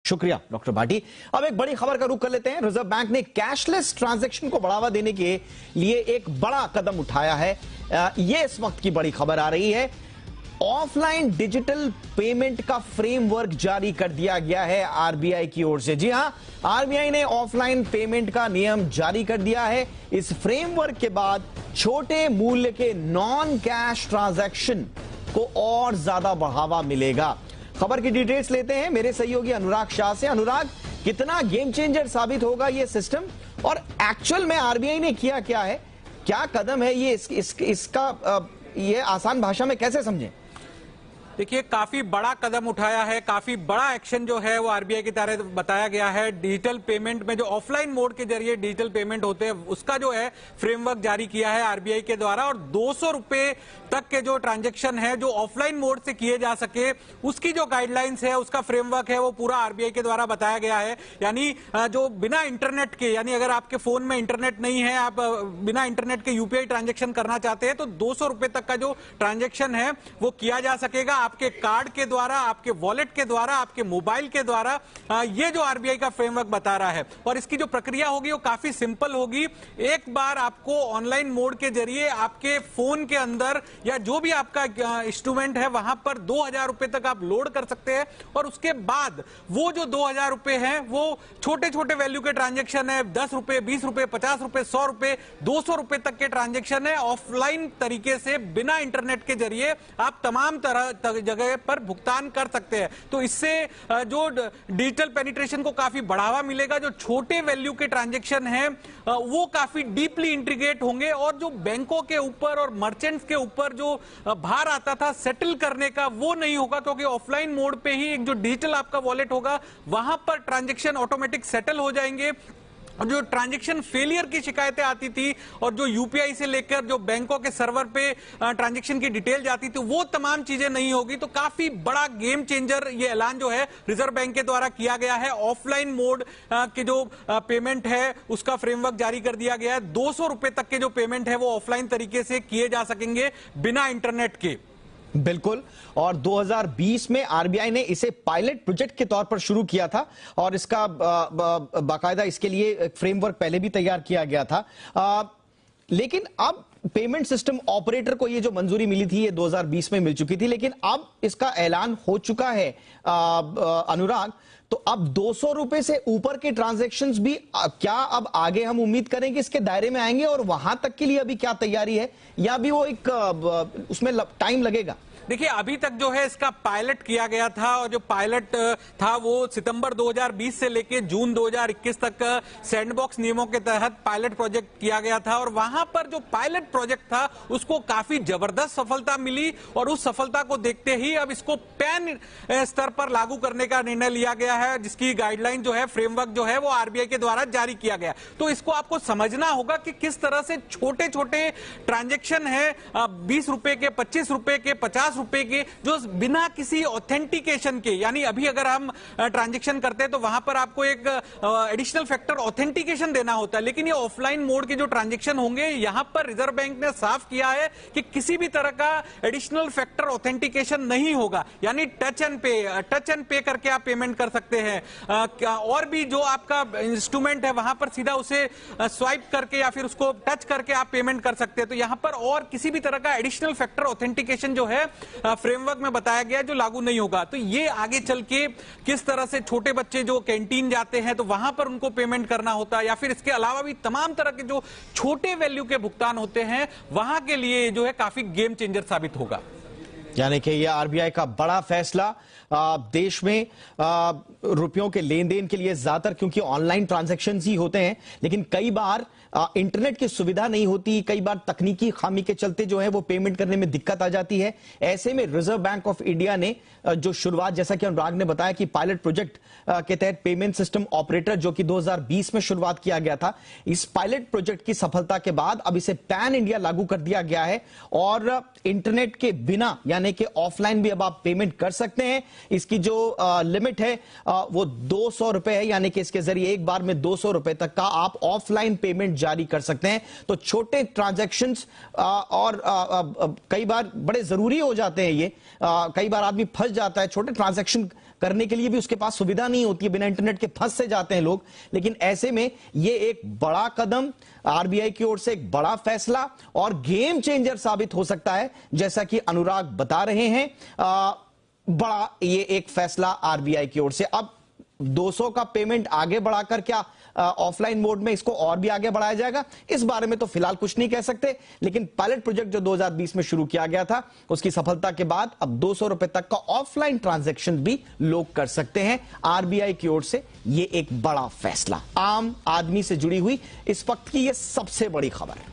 शुक्रिया डॉक्टर भाटी। अब एक बड़ी खबर का रुख कर लेते हैं। रिजर्व बैंक ने कैशलेस ट्रांजैक्शन को बढ़ावा देने के लिए एक बड़ा कदम उठाया है। यह इस वक्त की बड़ी खबर आ रही है। ऑफलाइन डिजिटल पेमेंट का फ्रेमवर्क जारी कर दिया गया है आरबीआई की ओर से। जी हां, आरबीआई ने ऑफलाइन पेमेंट का नियम जारी कर दिया है। इस फ्रेमवर्क के बाद छोटे मूल्य के नॉन कैश ट्रांजैक्शन को और ज्यादा बढ़ावा मिलेगा। खबर की डिटेल्स लेते हैं मेरे सहयोगी अनुराग शाह से। अनुराग, कितना गेम चेंजर साबित होगा ये सिस्टम और एक्चुअल में आरबीआई ने किया क्या है, क्या कदम है ये, इसका ये आसान भाषा में कैसे समझें? देखिए, काफी बड़ा कदम उठाया है, काफी बड़ा एक्शन जो है वो आरबीआई की तरह बताया गया है। डिजिटल पेमेंट में जो ऑफलाइन मोड के जरिए डिजिटल पेमेंट होते हैं उसका जो है फ्रेमवर्क जारी किया है आरबीआई के द्वारा, और 200 रुपए तक के जो ट्रांजैक्शन है जो ऑफलाइन मोड से किए जा सके उसकी जो गाइडलाइंस है, उसका फ्रेमवर्क है वो पूरा आरबीआई के द्वारा बताया गया है। यानी जो बिना इंटरनेट के, यानी अगर आपके फोन में इंटरनेट नहीं है, आप बिना इंटरनेट के यूपीआई ट्रांजैक्शन करना चाहते हैं तो 200 रुपए तक का जो ट्रांजैक्शन है वो किया जा सकेगा आपके कार्ड के द्वारा, आपके वॉलेट के द्वारा, आपके मोबाइल के द्वारा। ये जो आरबीआई का फ्रेमवर्क बता रहा है, और इसकी जो प्रक्रिया होगी वो काफी सिंपल होगी। एक बार आपको ऑनलाइन मोड के जरिए आपके फोन के अंदर या जो भी आपका इंस्ट्रूमेंट है वहां पर 2000 रुपए तक आप लोड कर सकते हैं, और उसके बाद वो जो 2000 रुपए हैं वो छोटे छोटे वैल्यू के ट्रांजैक्शन है, 10 रुपए, 20 रुपए, 50 रुपए, 100 रुपए, 200 रुपए तक के ट्रांजैक्शन है। ऑफलाइन तरीके से बिना इंटरनेट के जरिए आप तमाम तरह जगह पर भुगतान कर सकते हैं। तो इससे जो डिजिटल पेनिट्रेशन को काफी बढ़ावा मिलेगा। जो छोटे वैल्यू के ट्रांजैक्शन हैं वो काफी डीपली इंटीग्रेट होंगे, और जो बैंकों के ऊपर और मर्चेंट्स के ऊपर जो भार आता था सेटल करने का वो नहीं होगा, क्योंकि ऑफलाइन मोड पे ही एक जो डिजिटल आपका वॉलेट होगा वहां पर ट्रांजैक्शन ऑटोमेटिक सेटल हो जाएंगे। और जो ट्रांजैक्शन फेलियर की शिकायतें आती थी और जो यूपीआई से लेकर जो बैंकों के सर्वर पे ट्रांजैक्शन की डिटेल जाती थी वो तमाम चीजें नहीं होगी। तो काफी बड़ा गेम चेंजर ये ऐलान जो है रिजर्व बैंक के द्वारा किया गया है। ऑफलाइन मोड के जो पेमेंट है उसका फ्रेमवर्क जारी कर दिया गया है। 200 रुपए तक के जो पेमेंट है वो ऑफलाइन तरीके से किए जा सकेंगे बिना इंटरनेट के। बिल्कुल, और 2020 में आरबीआई ने इसे पायलट प्रोजेक्ट के तौर पर शुरू किया था और इसका बाकायदा इसके लिए एक फ्रेमवर्क पहले भी तैयार किया गया था। लेकिन अब पेमेंट सिस्टम ऑपरेटर को ये जो मंजूरी मिली थी ये 2020 में मिल चुकी थी, लेकिन अब इसका ऐलान हो चुका है अनुराग। तो अब 200 रुपए से ऊपर के ट्रांजैक्शंस भी क्या अब आगे हम उम्मीद करें कि इसके दायरे में आएंगे, और वहां तक के लिए अभी क्या तैयारी है, या भी वो एक उसमें टाइम लगेगा? देखिए, अभी तक जो है इसका पायलट किया गया था, और जो पायलट था वो सितंबर 2020 से लेकर जून 2021 तक सैंडबॉक्स नियमों के तहत पायलट प्रोजेक्ट किया गया था। और वहां पर जो पायलट प्रोजेक्ट था उसको काफी जबरदस्त सफलता मिली, और उस सफलता को देखते ही अब इसको पैन स्तर पर लागू करने का निर्णय लिया गया है, जिसकी गाइडलाइन जो है, फ्रेमवर्क जो है वो आरबीआई के द्वारा जारी किया गया। तो इसको आपको समझना होगा कि किस तरह से छोटे छोटे ट्रांजेक्शन है 20 रुपए के, 25 रुपए के, 50 रुपए के, जो बिना किसी ऑथेंटिकेशन के, यानी अभी अगर हम ट्रांजैक्शन करते हैं तो वहां पर आपको एक एडिशनल फैक्टर ऑथेंटिकेशन देना होता है, लेकिन ये ऑफलाइन मोड के जो ट्रांजैक्शन होंगे यहां पर रिजर्व बैंक ने साफ किया है कि किसी भी तरह का एडिशनल फैक्टर ऑथेंटिकेशन नहीं होगा। यानी टच एंड पे करके आप पेमेंट कर सकते हैं, और भी जो आपका इंस्ट्रूमेंट है वहां पर सीधा उसे स्वाइप करके या फिर उसको टच करके आप पेमेंट कर सकते हैं। तो यहां पर और किसी भी तरह का एडिशनल फैक्टर ऑथेंटिकेशन जो है फ्रेमवर्क में बताया गया जो लागू नहीं होगा। तो ये आगे चल के किस तरह से छोटे बच्चे जो कैंटीन जाते हैं तो वहां पर उनको पेमेंट करना होता है, या फिर इसके अलावा भी तमाम तरह के जो छोटे वैल्यू के भुगतान होते हैं वहां के लिए जो है काफी गेम चेंजर साबित होगा। यानी कि यह आरबीआई का बड़ा फैसला देश में रुपयों के लेन देन के लिए ज्यादातर, क्योंकि ऑनलाइन ट्रांजैक्शंस ही होते हैं, लेकिन कई बार इंटरनेट की सुविधा नहीं होती, कई बार तकनीकी खामी के चलते जो है वो पेमेंट करने में दिक्कत आ जाती है। ऐसे में रिजर्व बैंक ऑफ इंडिया ने जो शुरुआत, जैसा कि अनुराग ने बताया कि पायलट प्रोजेक्ट के तहत पेमेंट सिस्टम ऑपरेटर जो कि 2020 में शुरुआत किया गया था, इस पायलट प्रोजेक्ट की सफलता के बाद अब इसे पैन इंडिया लागू कर दिया गया है, और इंटरनेट के बिना यानी कि ऑफलाइन भी अब आप पेमेंट कर सकते हैं। इसकी जो लिमिट है वो 200 रुपए है, यानी कि इसके जरिए एक बार में 200 रुपए तक का आप ऑफलाइन पेमेंट जारी कर सकते हैं। तो छोटे ट्रांजैक्शंस और कई बार बड़े जरूरी हो जाते हैं ये, कई बार आदमी फंस जाता है, छोटे ट्रांजैक्शन करने के लिए भी उसके पास सुविधा नहीं होती है, बिना इंटरनेट के फंस से जाते हैं लोग। लेकिन ऐसे में ये एक बड़ा कदम आरबीआई की ओर से, एक बड़ा फैसला और गेम चेंजर साबित हो सकता है, जैसा कि अनुराग बता रहे हैं। बड़ा ये एक फैसला आरबीआई की ओर से। अब 200 का पेमेंट आगे बढ़ाकर क्या ऑफलाइन मोड में इसको और भी आगे बढ़ाया जाएगा, इस बारे में तो फिलहाल कुछ नहीं कह सकते। लेकिन पायलट प्रोजेक्ट जो 2020 में शुरू किया गया था, उसकी सफलता के बाद अब 200 रुपए तक का ऑफलाइन ट्रांजैक्शन भी लोग कर सकते हैं। आरबीआई की ओर से यह एक बड़ा फैसला, आम आदमी से जुड़ी हुई इस वक्त की यह सबसे बड़ी खबर।